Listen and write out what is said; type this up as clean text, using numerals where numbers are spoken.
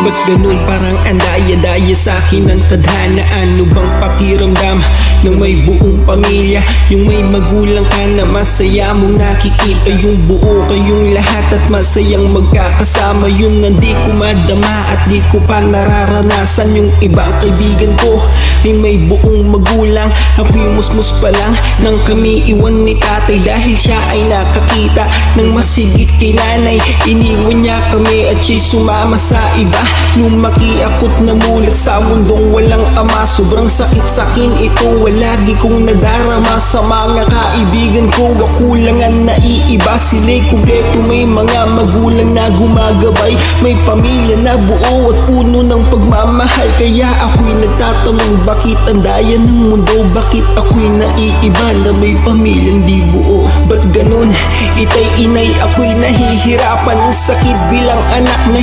Ba't ganun parang andaya-daya sa'kin ang tadhana? Ano bang pakiramdam ng may buong pamilya? Yung may magulang ka na masaya mong nakikita yung buo kayong lahat at masayang magkakasama. Yung nandi ko madama at di ko pa nararanasan. Yung ibang kaibigan ko ay may buong magulang. Ako'y musmus pa lang nang kami iwan ni tatay, dahil siya ay nakakita ng masigit kay nanay. Iniwan niya kami at siya'y sumama sa iba. Lumaki ako't namulat sa mundong walang ama. Sobrang sakit sa'kin ito, lagi kong nadarama. Sa mga kaibigan ko, ako lang ang naiiba. Sila'y kumpleto, may mga magulang na gumagabay. May pamilya na buo at puno ng pagmamahal. Kaya ako'y nagtatanong, bakit ang daya ng mundo? Bakit ako'y naiiba na may pamilyang di buo? Ba't ganun? Itay inay, ako'y nahihirapan. Ang sakit bilang anak na